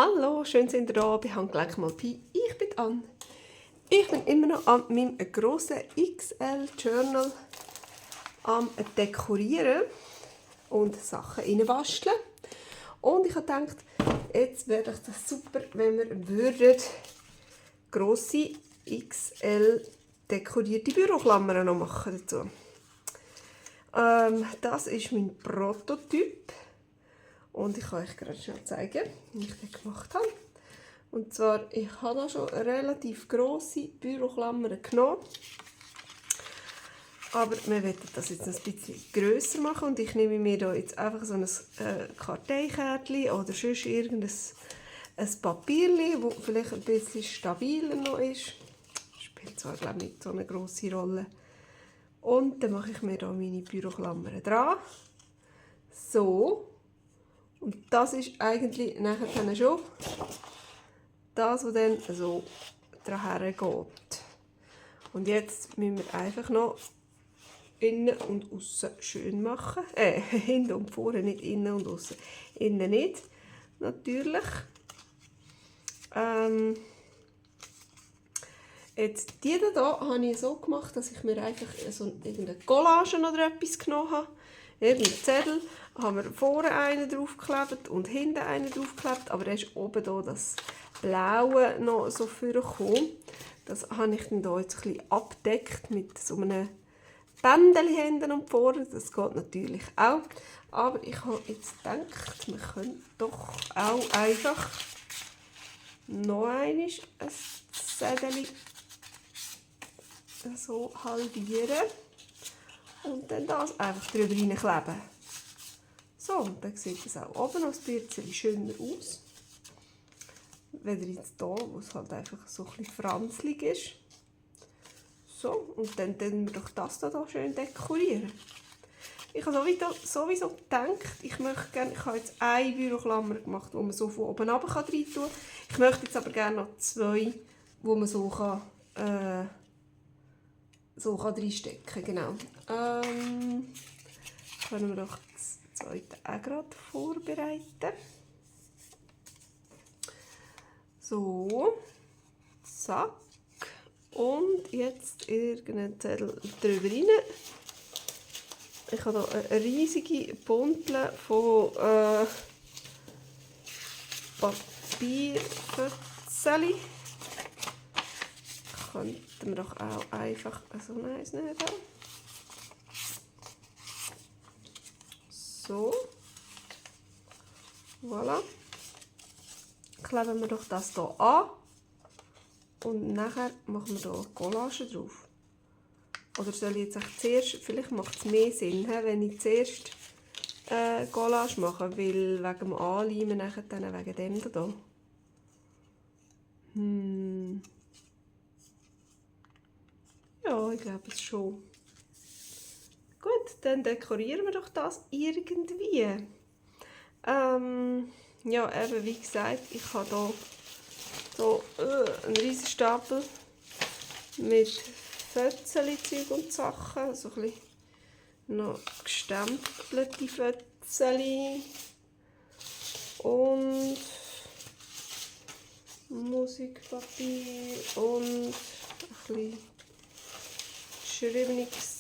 Hallo, schön sind ihr da bei Handgelenk mal Pi. Ich bin Anne. Ich bin immer noch an meinem grossen XL Journal am Dekorieren und Sachen reinbasteln. Und ich habe gedacht, jetzt wäre das super, wenn wir würden grosse XL dekorierte Büroklammern noch machen dazu. Das ist mein Prototyp. Und ich kann euch gerade schnell zeigen, wie ich den gemacht habe. Und zwar, ich habe da schon relativ grosse Büroklammern genommen. Aber wir wollen das jetzt ein bisschen grösser machen. Und ich nehme mir da jetzt einfach so ein Karteikärtchen oder sonst irgendein Papierchen, das vielleicht ein bisschen stabiler noch ist. Das spielt zwar, glaube ich, nicht so eine grosse Rolle. Und dann mache ich mir da meine Büroklammern dran. So. Und das ist eigentlich nachher schon das, was dann so daher geht. Und jetzt müssen wir einfach noch innen und außen schön machen. Hinten und vorne, nicht innen und außen. Innen nicht, natürlich. Jetzt die hier habe ich so gemacht, dass ich mir einfach so irgendeine Collage oder etwas genommen habe. Irgendeinen Zettel, haben wir vorne einen draufgeklebt und hinten einen draufgeklebt, aber da ist oben hier das Blaue noch so vorgekommen. Das habe ich dann hier jetzt ein bisschen abgedeckt mit so einem Bändchen hinten und vorne. Das geht natürlich auch. Aber ich habe jetzt gedacht, wir können doch auch einfach noch einmal ein Zettel so halbieren. Und dann das einfach drüber hineinkleben. So, und dann sieht es auch oben noch ein bisschen schöner aus. Weder jetzt hier, wo es halt einfach so ein bisschen franzlig ist. So, und dann wir doch das hier schön dekorieren. Ich habe sowieso gedacht, ich habe jetzt eine Büroklammer gemacht, die man so von oben runter rein tun kann. Ich möchte jetzt aber gerne noch zwei, die man so reinstecken kann. Genau. Können wir doch das zweite auch gerade vorbereiten. So, zack. Und jetzt irgendeinen Zettel drüber rein. Ich habe hier eine riesige Bundel von Papierfötzchen. Könnten wir doch auch einfach so eins nehmen. So. Voilà. Kleben wir doch das hier an. Und nachher machen wir hier Collage drauf. Oder soll ich jetzt zuerst, vielleicht macht es mehr Sinn, wenn ich zuerst Collage mache, weil wegen dem Anleimen nachher dann wegen dem hier. Ja, ich glaube es schon. Gut, dann dekorieren wir doch das irgendwie. Ja, eben wie gesagt, ich habe hier so einen riesen Stapel mit Fötzchen und Sachen, so ein bisschen noch gestempelte Fötzchen und Musikpapier und ein bisschen geschriebenes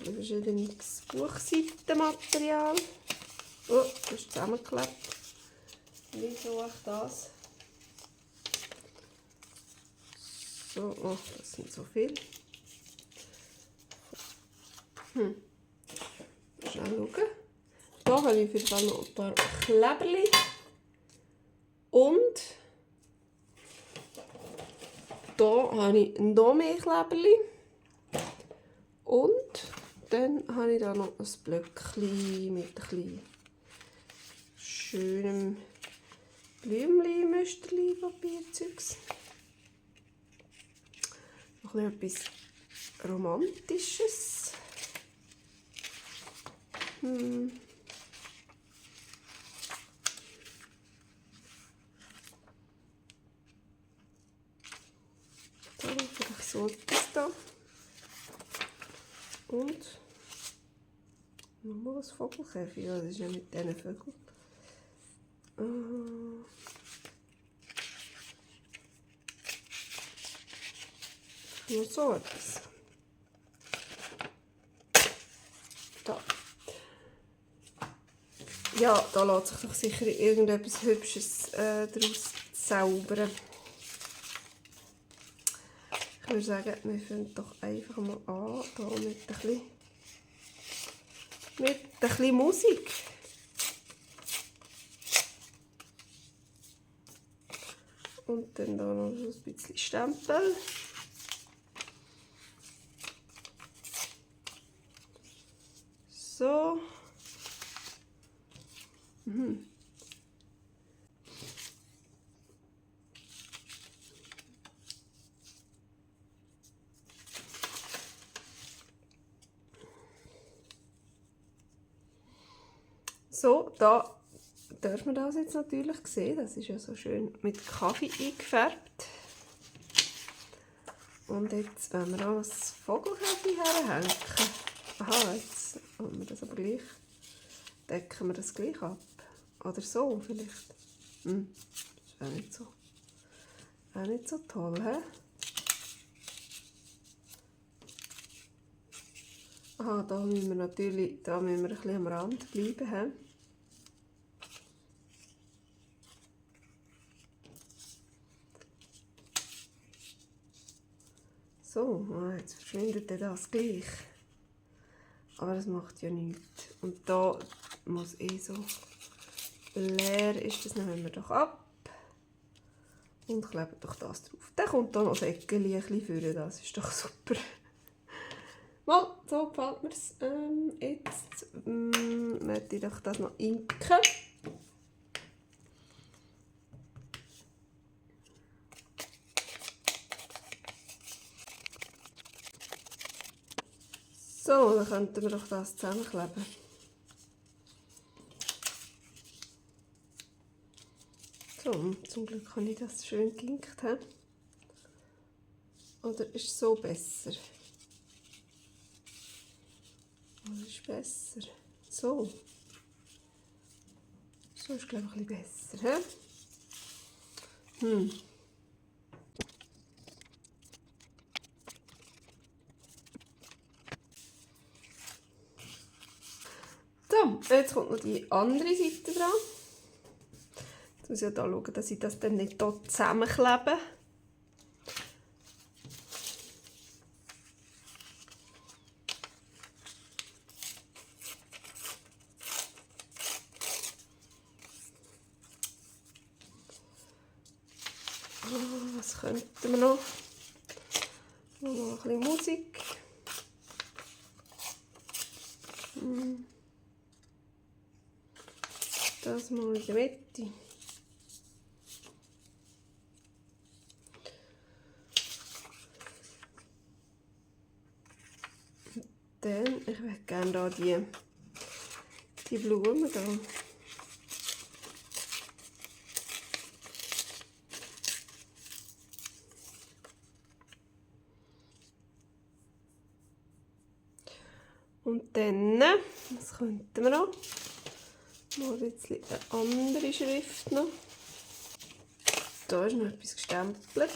verschiedenes Buchseitenmaterial. Oh, das ist zusammengeklebt. Wieso auch das? So, oh, das sind so viel. Schnell schauen. Hier habe ich auf jeden Fall noch ein paar Kleberli. Und hier habe ich noch mehr Kleberli. Und dann habe ich da noch ein Blöckchen mit ein bisschen schönem Blümchen, Papierzeugs. Noch etwas Romantisches. so etwas da. Und nochmal ein Vogelkäfig. Ja, das ist ja mit diesen Vögeln. Noch so etwas. Da. Ja, da lässt sich doch sicher irgendetwas Hübsches daraus zaubern. Ich würde sagen, wir fangen doch einfach mal an da mit ein bisschen Musik. Und dann da noch so ein bisschen Stempel. So. So, da darf man das jetzt natürlich sehen. Das ist ja so schön mit Kaffee eingefärbt. Und jetzt, wenn wir auch das Vogelkäfig herhängen. Aha, jetzt wollen wir das aber gleich. Decken wir das gleich ab. Oder so vielleicht. Das wäre nicht so toll, hä? Aha, da müssen wir natürlich ein bisschen am Rand bleiben, hä? So, jetzt verschwindet das gleich. Aber das macht ja nichts. Und da muss so leer ist, das nehmen wir doch ab. Und kleben doch das drauf. Dann kommt da noch das Eckchen ein bisschen vor, das ist doch super. Mal, so gefällt mir es. Jetzt möchte ich doch das noch inken. So, dann könnten wir doch das zusammenkleben. So, zum Glück habe ich das schön geginkt. Oder ist so besser? Oder ist besser? So. So ist, glaube ich, ein bisschen besser. So, jetzt kommt noch die andere Seite dran. Jetzt muss ich ja da schauen, dass ich das dann nicht hier zusammenklebe. Was könnten wir noch? Noch ein bisschen Musik. Das mal in der Mitte. Dann, ich möchte gerne hier die Blumen da. Und dann, was könnten wir noch? Mal ein bisschen eine andere Schrift noch. Da ist noch etwas gestempelt.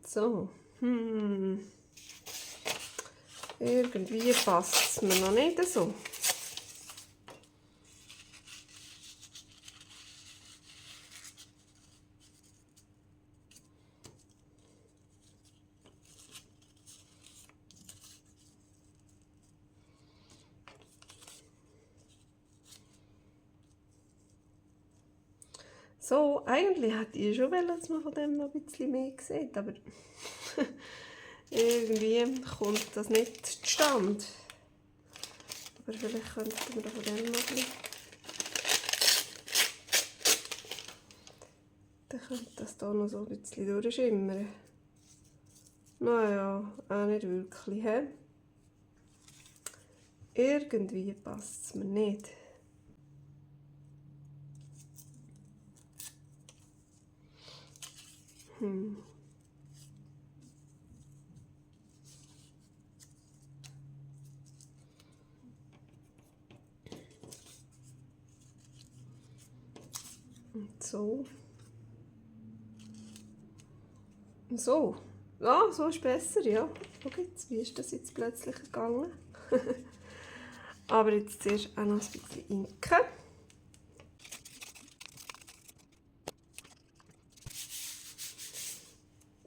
So. Irgendwie passt es mir noch nicht so. So, eigentlich hätte ich schon wollen, dass man von dem noch ein bisschen mehr sieht, aber irgendwie kommt das nicht zustande. Aber vielleicht könnten wir von dem noch ein bisschen... Dann Könnte das hier noch so ein bisschen durchschimmern? Naja, auch nicht wirklich. He? Irgendwie passt es mir nicht. Und so. So. Ja, so ist besser, ja. Okay, wie ist das jetzt plötzlich gegangen? Aber jetzt zuerst auch noch ein bisschen Inke.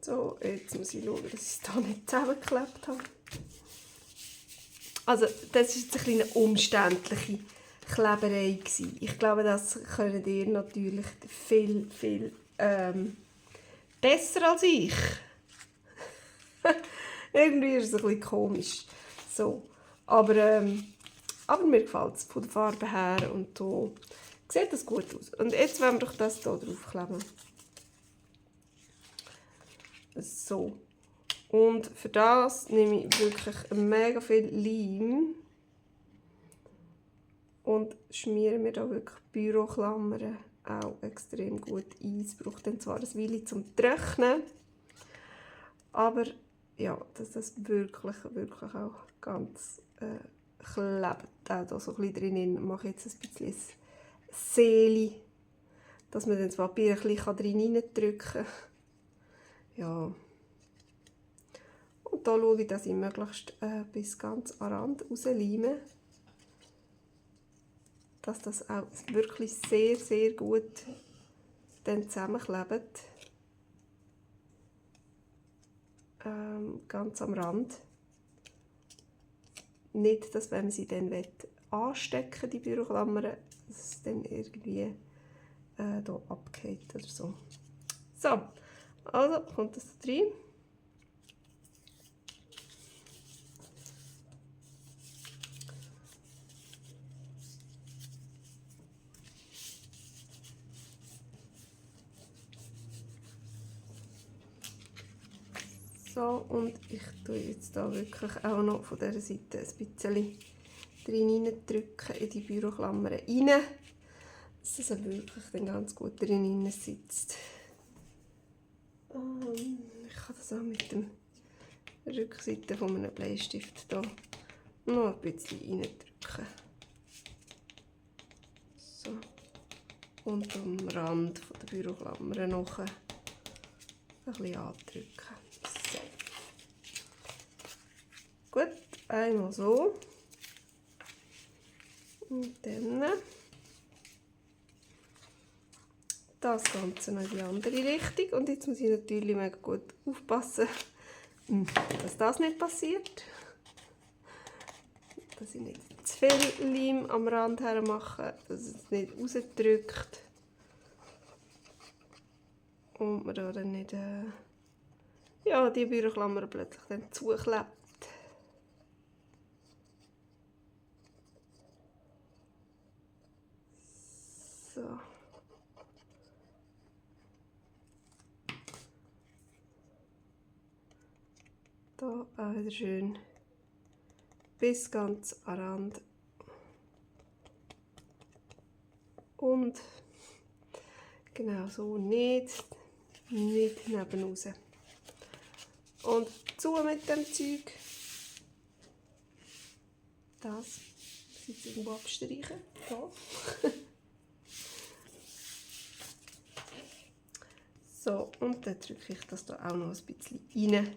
So, jetzt muss ich schauen, dass ich es hier nicht zusammengeklebt habe. Also, das war jetzt eine kleine umständliche Kleberei gewesen. Ich glaube, das könnt ihr natürlich viel, viel besser als ich. Irgendwie ist es ein bisschen komisch. So. Aber mir gefällt es von der Farbe her und so sieht das gut aus. Und jetzt wollen wir doch das hier draufkleben. So. Und für das nehme ich wirklich mega viel Leim und schmiere mir da wirklich Büroklammern auch extrem gut ein. Es braucht dann zwar ein Weile zum Trocknen, aber ja, dass das wirklich auch ganz klebt. Auch da so ein bisschen drin mache ich jetzt ein bisschen ein Seeli, dass man dann das Papier ein bisschen drin reindrücken kann. Ja. Und da schaue ich, dass ich möglichst bis ganz an den Rand rausleime. Dass das auch wirklich sehr, sehr gut dann zusammenklebt. Ganz am Rand. Nicht, dass wenn man sie dann anstecken die Büroklammern, dass es dann irgendwie hier abgeht oder so. So, also kommt das da rein. So, und ich tue jetzt da wirklich auch noch von dieser Seite ein bisschen drin drücken in die Büroklammern rein, dass das wirklich dann ganz gut drin sitzt. Ich kann das auch mit der Rückseite von einem Bleistift hier noch ein bisschen reindrücken. So. Und am Rand von der Büroklammern noch ein bisschen andrücken. So. Gut, einmal so. Und dann das Ganze noch in die andere Richtung. Und jetzt muss ich natürlich mega gut aufpassen, dass das nicht passiert. Dass ich nicht zu viel Leim am Rand her mache, dass es nicht rausdrückt. Und man da dann nicht ja, die Büroklammer plötzlich dann zuklebt. So. Da auch wieder schön bis ganz an den Rand. Und genau so nicht neben raus. Und zu mit dem Zeug. Das muss ich jetzt irgendwo abstreichen. Da. So, und dann drücke ich das da auch noch ein bisschen rein.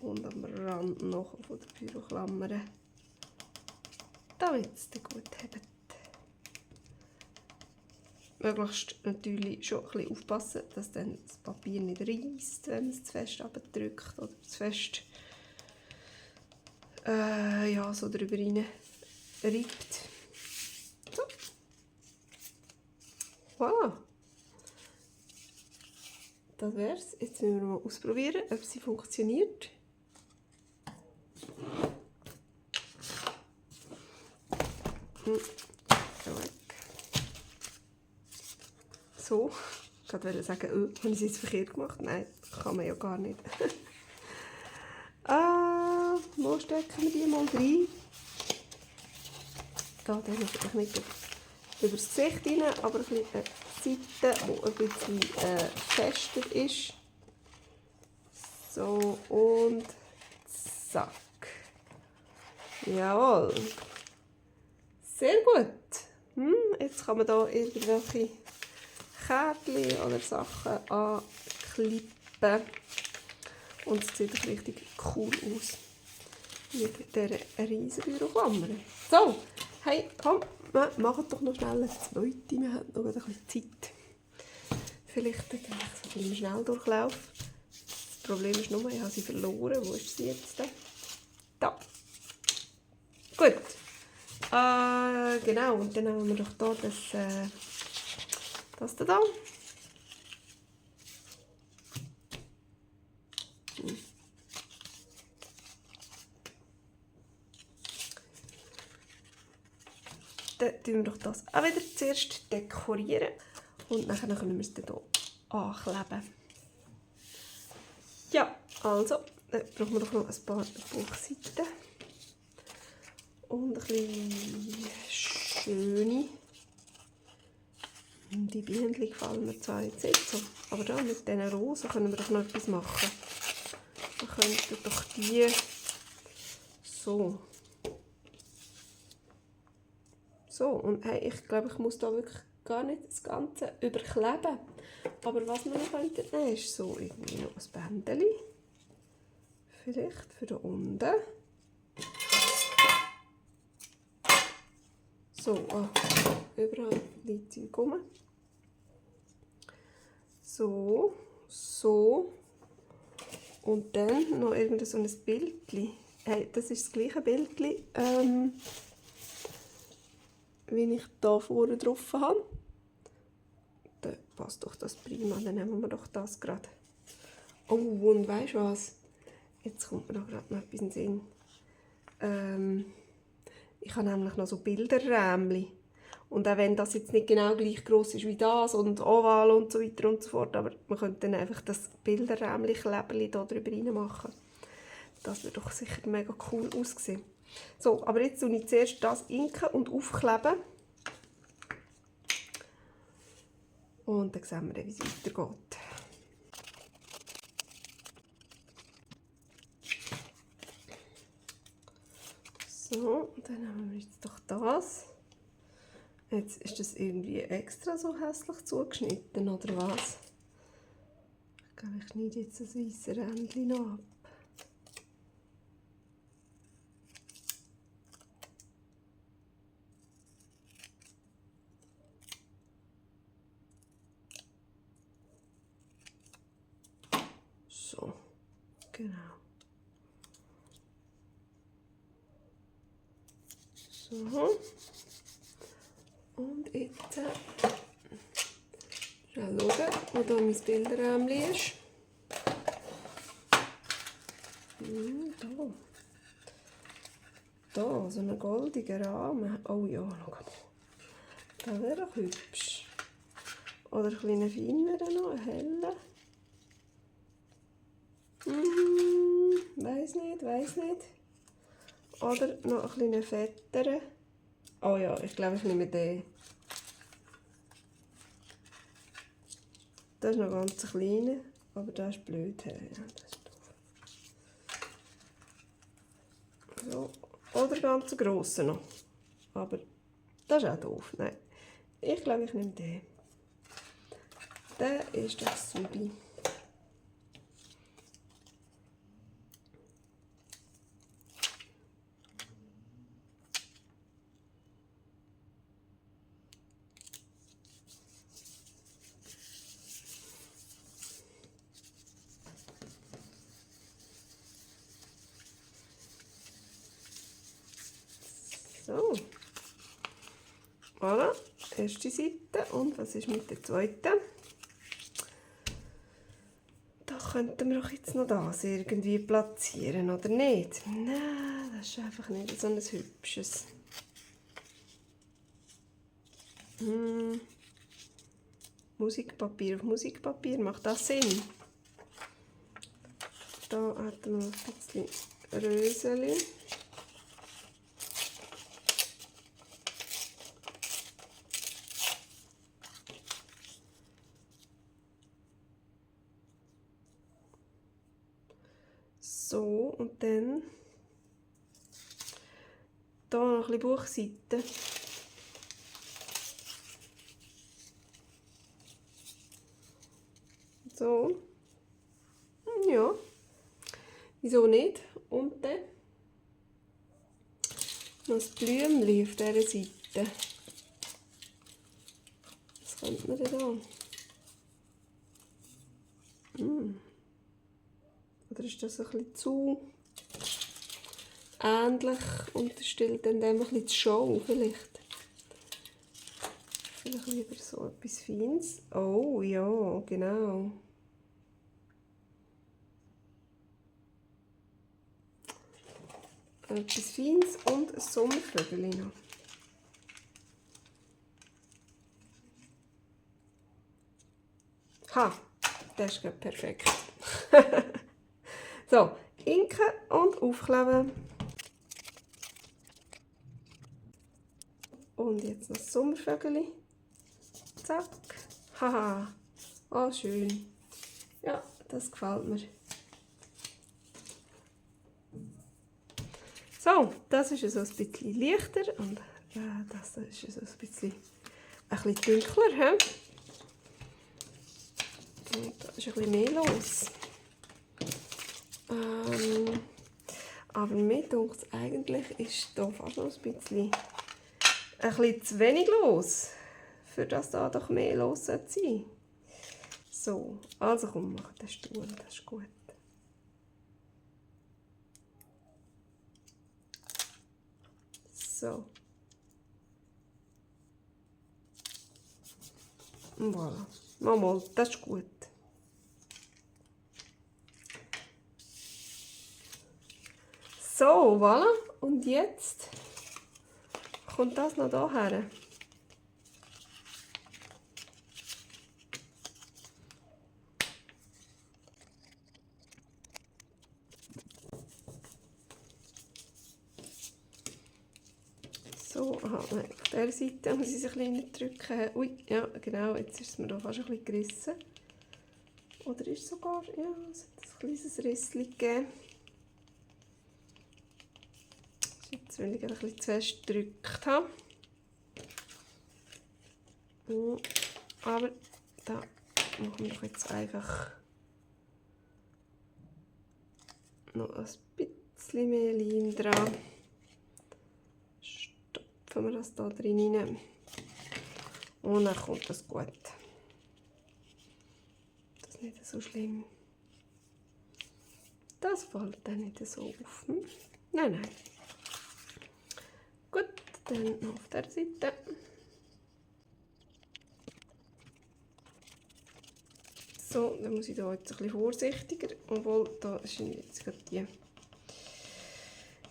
Und am Rand noch von der Büroklammer, damit es gut hebt. Möglichst natürlich schon ein bisschen aufpassen, dass dann das Papier nicht reißt, wenn man es zu fest abdrückt oder zu fest ja, so drüber rein reibt. So. Voilà. Das wär's. Jetzt müssen wir mal ausprobieren, ob sie funktioniert. So weg. So. Ich wollte sagen, habe ich es jetzt verkehrt gemacht? Nein, kann man ja gar nicht. Wo stecken wir die mal rein? Da vielleicht nicht über das Gesicht rein, aber ein bisschen eine Seite, die ein bisschen fester ist. So, und zack. Jawohl. Sehr gut. Jetzt kann man hier irgendwelche Kärtchen oder Sachen anklippen. Und es sieht richtig cool aus. Mit dieser riesen Büroklammer. So, hey, komm, wir machen doch noch schnell eine zweite. Wir haben noch ein bisschen Zeit. Vielleicht so ein bisschen Schnelldurchlauf. Das Problem ist nur, ich habe sie verloren. Wo ist sie jetzt? Da. Gut. Genau, und dann haben wir doch hier das da. Dann tun wir doch das auch wieder zuerst dekorieren und dann können wir es dann hier ankleben. Ja, also, dann brauchen wir doch noch ein paar Buchseiten und ein bisschen schöne. Die Bienen gefallen mir zwar jetzt nicht so, aber da mit diesen Rosen können wir doch noch etwas machen. Wir könnten doch die so. So, und hey, ich glaube, ich muss da wirklich gar nicht das Ganze überkleben. Aber was wir noch könnten nehmen, ist so irgendwie noch ein Bändchen. Vielleicht für da unten. So, überall liegt sie rum. So, so. Und dann noch irgend so ein Bildchen. Hey, das ist das gleiche Bildchen, wie ich hier vorne drauf habe. Dann passt doch das prima, dann nehmen wir doch das gerade. Oh, und weißt du was? Jetzt kommt mir noch gerade noch etwas in den Sinn. Ich habe nämlich noch so Bilderrämchen. Und auch wenn das jetzt nicht genau gleich gross ist wie das und oval und so weiter und so fort, aber man könnte dann einfach das Bilderrämchen-Klebchen hier drüber rein machen. Das würde doch sicher mega cool aussehen. So, aber jetzt tue ich zuerst das inken und aufkleben. Und dann sehen wir, wie es weitergeht. So, dann haben wir jetzt doch das. Jetzt ist das irgendwie extra so hässlich zugeschnitten, oder was? Ich glaube, ich schneide jetzt ein weißes Rändchen noch ab. So, genau. So. Und jetzt schauen, wo da mein Bilderrämchen ist. Da, so ein goldiger Rahmen. Oh ja, schau mal. Das wäre doch hübsch. Oder ein kleiner feineren noch, ein heller. Weiss nicht. Oder noch ein kleiner fetteren. Oh ja, ich glaube, ich nehme den. Das ist noch ganz kleiner, aber das ist blöd. Ja, das ist doof. So. Oder ganz grossen noch. Aber das ist auch doof. Nein. Ich glaube, ich nehme den. Der ist das Subi. So. Voilà, erste Seite. Und was ist mit der zweiten? Da könnten wir doch jetzt noch das irgendwie platzieren, oder nicht? Nein, das ist einfach nicht so ein hübsches. Musikpapier auf Musikpapier. Macht das Sinn? Da hat er noch ein bisschen Röseli. So, und dann hier noch ein bisschen Buchseiten. So. Ja. Wieso nicht? Und dann noch ein Blümchen auf dieser Seite. Was könnte man denn da? Oder ist das ein bisschen zu ähnlich und stellt dann dem ein bisschen die Show vielleicht? Vielleicht lieber so etwas Feines. Oh ja, genau. Etwas Feines und ein Sommervögel noch. Ha, das ist gerade perfekt. So, inken und aufkleben. Und jetzt noch das Sommervögel. Zack. Haha. Oh, schön. Ja, das gefällt mir. So, das ist so ein bisschen leichter und das ist so ein bisschen dunkler. He? Und da ist ein bisschen mehr los. Aber mir denkt es eigentlich, ist da fast noch ein bisschen zu wenig los, für das da doch mehr los sein sollte. So, also komm, mach den Stuhl, das ist gut. So. Voilà. Mal, das ist gut. So, voilà. Und jetzt kommt das noch hierher. So, aha, auf dieser Seite muss ich es ein bisschen drücken. Ui, ja, genau, jetzt ist es mir da fast ein bisschen gerissen. Oder ist es sogar, ja, es hat ein kleines Rissli gegeben. Jetzt, wenn ich ein bisschen zu fest gedrückt habe. Aber da machen wir doch jetzt einfach noch ein bisschen mehr Leim dran. Stopfen wir das da drin rein. Und dann kommt das gut. Das ist nicht so schlimm. Das fällt dann nicht so auf. Nein, nein. Gut, dann noch auf der Seite. So, dann muss ich da jetzt ein bisschen vorsichtiger, obwohl da sind jetzt gerade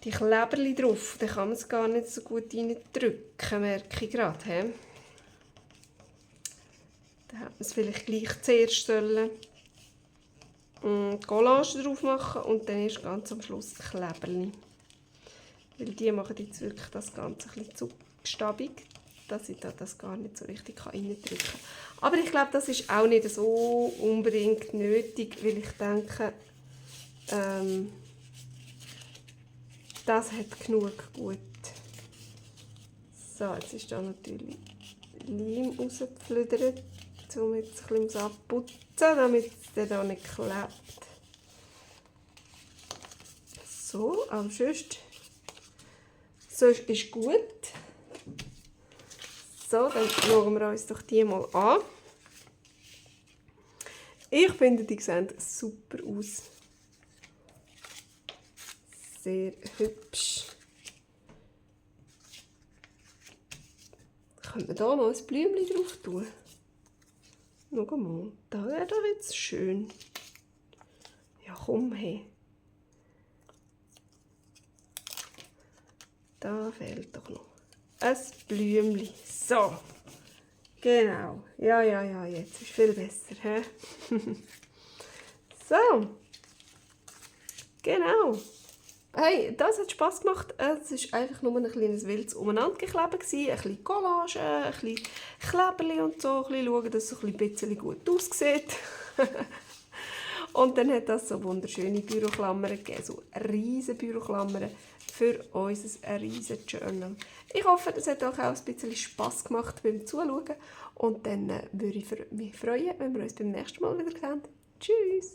die Kleberli drauf. Da kann man es gar nicht so gut reindrücken, merke ich gerade. He? Da hätte man es vielleicht gleich zuerst sollen Collage drauf machen und dann erst ganz am Schluss die Kleberli. Weil die machen jetzt wirklich das Ganze ein bisschen zu stabig, dass ich das gar nicht so richtig reindrücken kann. Aber ich glaube, das ist auch nicht so unbedingt nötig, weil ich denke, das hat genug gut. So, jetzt ist da natürlich Leim rausgeflödert, um jetzt ein bisschen abputzen, damit es dann nicht klebt. So, aber sonst ist gut. So, dann schauen wir uns doch die mal an. Ich finde, die sehen super aus. Sehr hübsch. Können wir da noch ein Blümchen drauf tun? Schau mal, das wäre doch jetzt schön. Ja, komm her. Da fehlt doch noch ein Blümchen. So, Genau. Ja, jetzt ist viel besser. He? So. Genau. Hey, das hat Spass gemacht. Es war einfach nur ein kleines wildes Umeinandergekleben. Ein bisschen Collage, ein bisschen Kleberli und so. Ein bisschen schauen, dass es ein bisschen gut aussieht. Und dann hat das so wunderschöne Büroklammern gegeben. So riesige Büroklammern für unser riesen Journal. Ich hoffe, es hat euch auch ein bisschen Spass gemacht beim Zuschauen. Und dann würde ich mich freuen, wenn wir uns beim nächsten Mal wieder sehen. Tschüss!